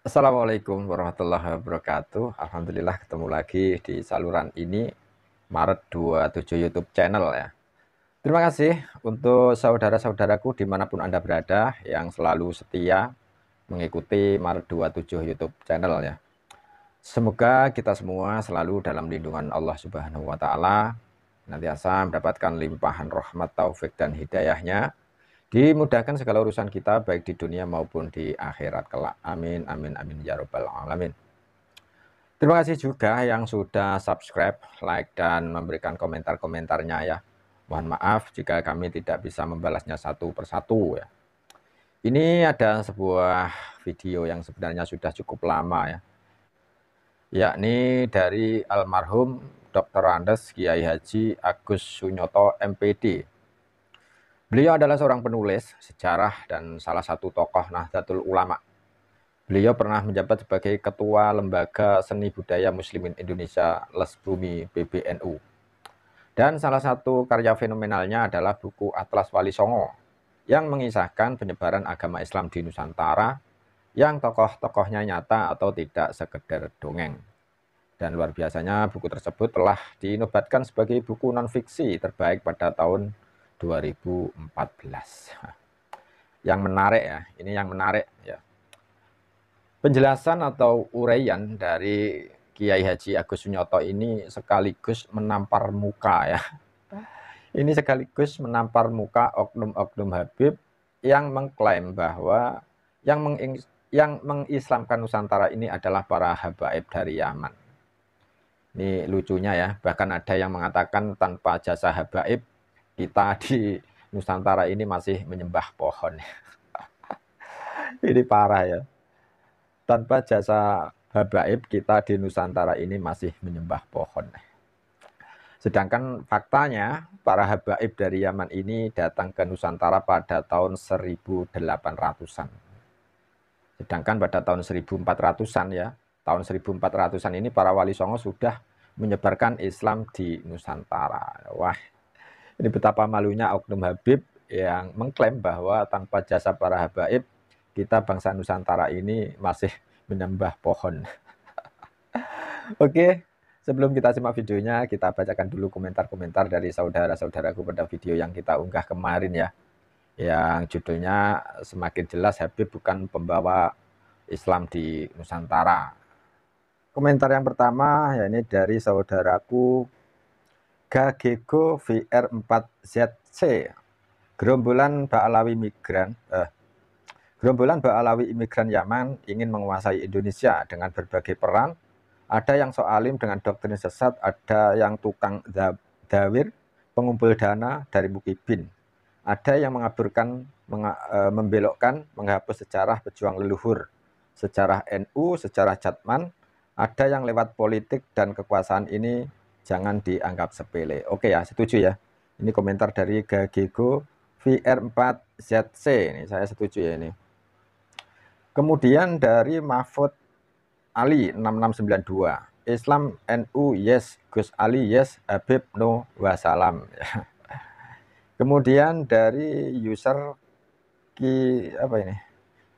Assalamualaikum warahmatullahi wabarakatuh. Alhamdulillah ketemu lagi di saluran ini Maret 27 YouTube channel ya. Terima kasih untuk saudara-saudaraku dimanapun Anda berada yang selalu setia mengikuti Maret 27 YouTube channel ya. Semoga kita semua selalu dalam lindungan Allah Subhanahu wa taala, nantiasa mendapatkan limpahan rahmat, taufik dan hidayahnya, dimudahkan segala urusan kita baik di dunia maupun di akhirat kelak. Amin amin amin ya rabbal alamin. Terima kasih juga yang sudah subscribe, like, dan memberikan komentar-komentarnya ya. Mohon maaf jika kami tidak bisa membalasnya satu persatu ya. Ini ada sebuah video yang sebenarnya sudah cukup lama ya, yakni dari almarhum Dr. Andes Kiai Haji Agus Sunyoto MPD. Beliau adalah seorang penulis sejarah dan salah satu tokoh Nahdlatul Ulama. Beliau pernah menjabat sebagai Ketua Lembaga Seni Budaya Muslimin Indonesia Lesbumi PBNU. Dan salah satu karya fenomenalnya adalah buku Atlas Wali Songo yang mengisahkan penyebaran agama Islam di Nusantara yang tokoh-tokohnya nyata atau tidak sekedar dongeng. Dan luar biasanya buku tersebut telah dinobatkan sebagai buku non-fiksi terbaik pada tahun 2014. Yang menarik ya, ini yang menarik ya. Penjelasan atau uraian dari Kiai Haji Agus Sunyoto ini sekaligus menampar muka ya. Ini sekaligus menampar muka oknum-oknum Habib yang mengklaim bahwa yang mengislamkan Nusantara ini adalah para habaib dari Yaman. Ini lucunya ya, bahkan ada yang mengatakan tanpa jasa habaib kita di Nusantara ini masih menyembah pohon. Ini parah ya. Tanpa jasa habaib kita di Nusantara ini masih menyembah pohon. Sedangkan faktanya para habaib dari Yaman ini datang ke Nusantara pada tahun 1800-an. Sedangkan pada tahun 1400-an ya, tahun 1400-an ini para wali songo sudah menyebarkan Islam di Nusantara. Wah, ini betapa malunya oknum Habib yang mengklaim bahwa tanpa jasa para habaib kita bangsa Nusantara ini masih menyembah pohon. Oke, sebelum kita simak videonya, kita bacakan dulu komentar-komentar dari saudara-saudaraku pada video yang kita unggah kemarin ya. Yang judulnya semakin jelas Habib bukan pembawa Islam di Nusantara. Komentar yang pertama, ya ini dari saudaraku Gagego VR4ZC. Gerombolan Ba'alawi imigran Yaman ingin menguasai Indonesia dengan berbagai peran. Ada yang soalim dengan doktrin sesat, ada yang tukang dawir, pengumpul dana dari Mukibin. Ada yang mengaburkan, membelokkan, menghapus sejarah pejuang leluhur, sejarah NU, sejarah Jatman. Ada yang lewat politik dan kekuasaan ini jangan dianggap sepele. Oke ya, setuju ya. Ini komentar dari Gagego VR4ZC. Ini saya setuju ya ini. Kemudian dari Mahfud Ali 6692, Islam NU yes, Gus Ali yes, Habib no wassalam. Kemudian dari user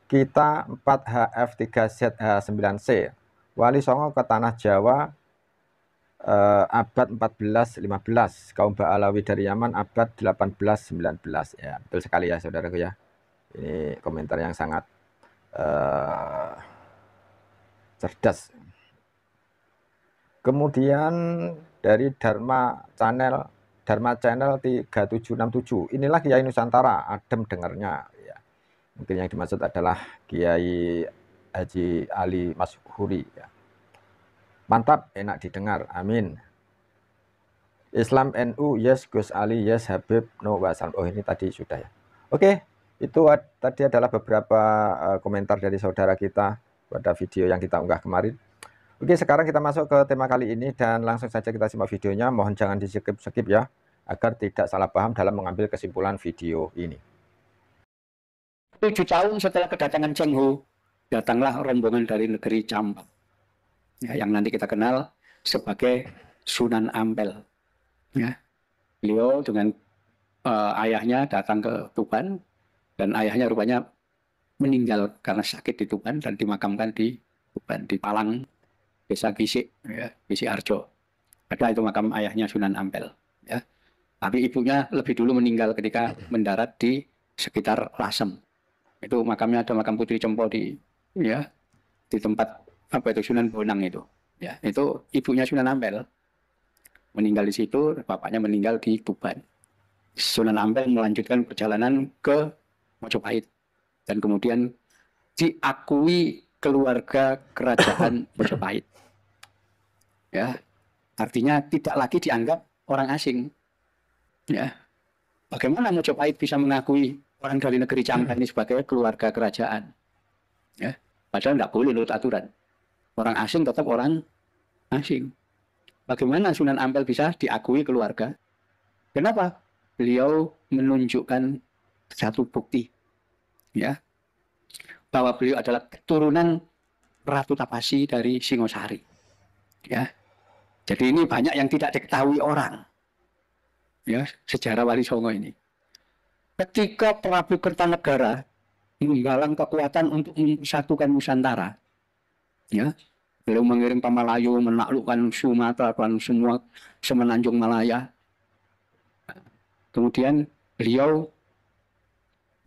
kita 4HF3ZH9C, Wali Songo ke Tanah Jawa abad 14-15, kaum Ba'alawi dari Yaman abad 18-19. Ya, betul sekali ya saudaraku ya. Ini komentar yang sangat cerdas. Kemudian dari Dharma Channel 3767, inilah Kiai Nusantara, adem dengarnya ya. Mungkin yang dimaksud adalah Kiai Haji Ali Mashuri ya. Mantap, enak didengar, amin. Islam NU yes, Gus Ali yes, Habib no wassalam. Oh ini tadi sudah ya. Oke, itu tadi adalah beberapa komentar dari saudara kita pada video yang kita unggah kemarin. Oke, sekarang kita masuk ke tema kali ini dan langsung saja kita simak videonya. Mohon jangan di-skip ya, agar tidak salah paham dalam mengambil kesimpulan video ini. 7 tahun setelah kedatangan Cheng Ho, datanglah rombongan dari negeri Campak, ya, yang nanti kita kenal sebagai Sunan Ampel. Ya. Beliau dengan ayahnya datang ke Tuban, dan ayahnya rupanya meninggal karena sakit di Tuban dan dimakamkan di Tuban, di Palang, Desa Gisik, ya, Gisik Harjo. Ada itu makam ayahnya Sunan Ampel. Ya. Tapi ibunya lebih dulu meninggal ketika mendarat di sekitar Lasem. Itu makamnya ada makam Putri Cempo di ya di tempat apa itu Sunan Bonang itu. Ya, itu ibunya Sunan Ampel meninggal di situ, bapaknya meninggal di Tuban. Sunan Ampel melanjutkan perjalanan ke Mojopahit dan kemudian diakui keluarga kerajaan Mojopahit. Ya, artinya tidak lagi dianggap orang asing. Ya, bagaimana Mojopahit bisa mengakui orang dari negeri Campa ini sebagai keluarga kerajaan? Ya, padahal tidak boleh menurut aturan. Orang asing tetap orang asing. Bagaimana Sunan Ampel bisa diakui keluarga? Kenapa? Beliau menunjukkan satu bukti, ya, bahwa beliau adalah keturunan Ratu Tapasi dari Singosari. Ya, jadi ini banyak yang tidak diketahui orang. Ya, sejarah Wali Songo ini. Ketika Prabu Kertanegara menggalang kekuatan untuk mempersatukan Nusantara, ya, beliau mengirim Pamalayu menaklukkan Sumatera dan semua semenanjung Malaya. Kemudian beliau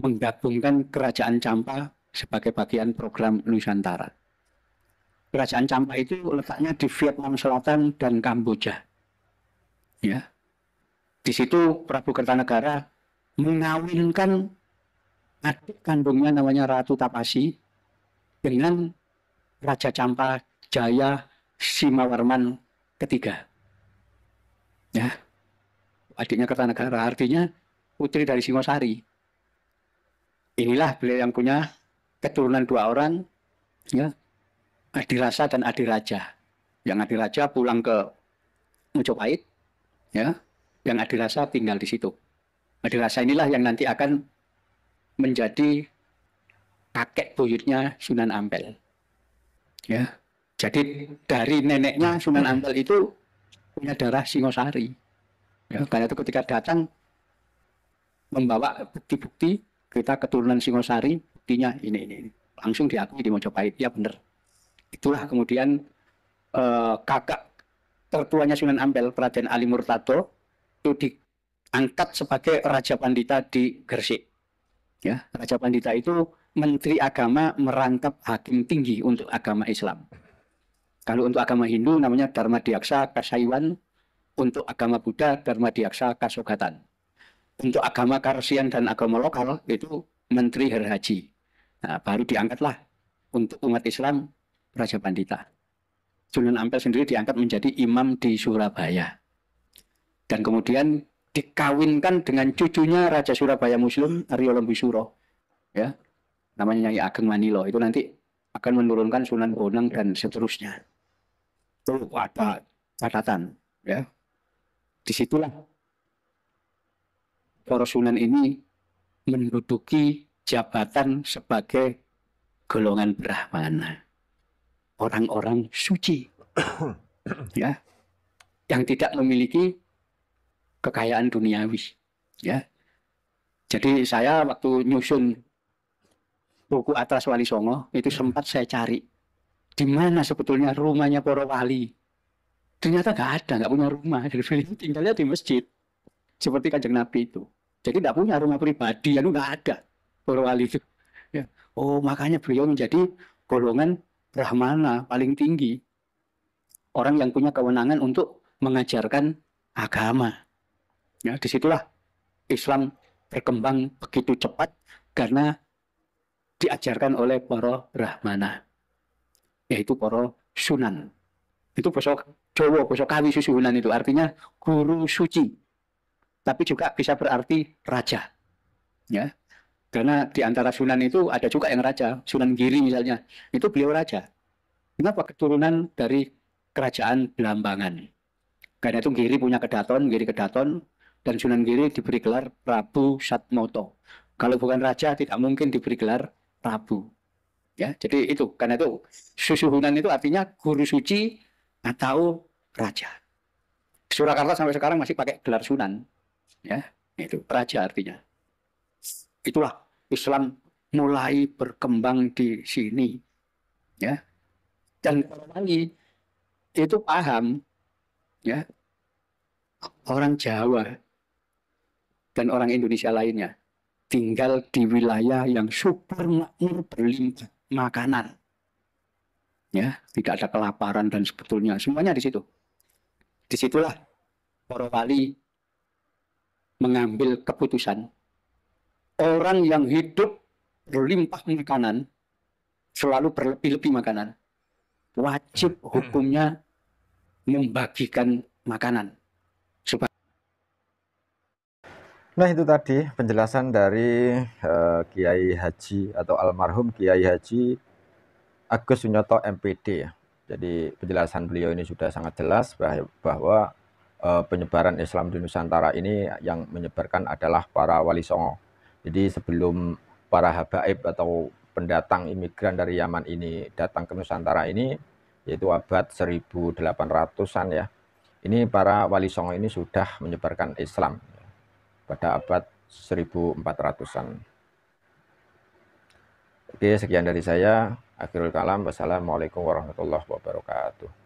menggabungkan Kerajaan Campa sebagai bagian program Nusantara. Kerajaan Campa itu letaknya di Vietnam Selatan dan Kamboja. Ya, di situ Prabu Kertanegara mengawinkan adik kandungnya namanya Ratu Tapasi dengan Raja Campa Jaya Simawarman ketiga. Ya, adiknya Kertanegara, artinya putri dari Singosari. Inilah beliau yang punya keturunan dua orang, ya, Adirasa dan Adiraja. Yang Adiraja pulang ke Mojopahit, ya, yang Adirasa tinggal di situ. Adirasa inilah yang nanti akan menjadi kakek buyutnya Sunan Ampel. Ya, jadi dari neneknya Sunan Ampel itu punya darah Singosari. Ya, karena itu ketika datang membawa bukti-bukti kita keturunan Singosari, buktinya ini. Langsung diakui di Mojopahit, ya benar. Itulah kemudian kakak tertuanya Sunan Ampel, Raden Ali Murtado, itu diangkat sebagai Raja Pandita di Gresik. Ya, Raja Pandita itu Menteri Agama merangkap hakim tinggi untuk agama Islam. Kalau untuk agama Hindu namanya Dharma Diaksa Kasaiwan, untuk agama Buddha Dharma Diaksa Kasogatan. Untuk agama Karsian dan agama lokal itu Menteri Herhaji. Nah, baru diangkatlah untuk umat Islam Raja Pandita. Sunan Ampel sendiri diangkat menjadi imam di Surabaya. Dan kemudian dikawinkan dengan cucunya Raja Surabaya Muslim Aryo Lembusuro. Ya, namanya Nyai Ageng Manilo. Itu nanti akan menurunkan Sunan Bonang dan seterusnya. Itu ada catatan. Ya, disitulah para sunan ini menduduki jabatan sebagai golongan Brahmana. Orang-orang suci, ya, yang tidak memiliki kekayaan duniawi, ya. Jadi saya waktu nyusun buku Atlas Wali Songo itu sempat saya cari di mana sebetulnya rumahnya para wali. Ternyata nggak punya rumah. Jadi beliau tinggalnya di masjid seperti Kanjeng Nabi itu. Jadi tidak punya rumah pribadi, itu nggak ada para wali itu. Ya. Oh, makanya beliau menjadi golongan Brahmana paling tinggi. Orang yang punya kewenangan untuk mengajarkan agama. Ya, disitulah Islam berkembang begitu cepat karena diajarkan oleh para Brahmana, yaitu para sunan. Itu bahasa Jawa, bahasa Kawi susuhunan itu artinya guru suci. Tapi juga bisa berarti raja. Ya. Karena di antara sunan itu ada juga yang raja. Sunan Giri misalnya, itu beliau raja. Kenapa? Keturunan dari kerajaan Blambangan. Karena itu Giri punya kedaton, Giri kedaton, dan Sunan Giri diberi gelar Prabu Satmoto. Kalau bukan raja, tidak mungkin diberi gelar Prabu. Ya, jadi itu. Karena itu susuhunan itu artinya guru suci atau raja. Surakarta sampai sekarang masih pakai gelar Sunan. Ya, itu raja artinya. Itulah Islam mulai berkembang di sini, ya. Dan para wali itu paham, ya, orang Jawa dan orang Indonesia lainnya tinggal di wilayah yang subur makmur berlimpah makanan, ya, tidak ada kelaparan dan sebetulnya semuanya di situ. Disitulah para wali mengambil keputusan orang yang hidup berlimpah makanan, selalu berlebih-lebih makanan, wajib hukumnya membagikan makanan. Nah, itu tadi penjelasan dari Kiai Haji atau almarhum Kiai Haji Agus Sunyoto MPD ya. Jadi penjelasan beliau ini sudah sangat jelas bahwa penyebaran Islam di Nusantara ini yang menyebarkan adalah para wali songo. Jadi sebelum para habaib atau pendatang imigran dari Yaman ini datang ke Nusantara ini, yaitu abad 1800-an ya, ini para wali songo ini sudah menyebarkan Islam pada abad 1400-an. Oke, sekian dari saya. Akhirul kalam. Wassalamualaikum warahmatullahi wabarakatuh.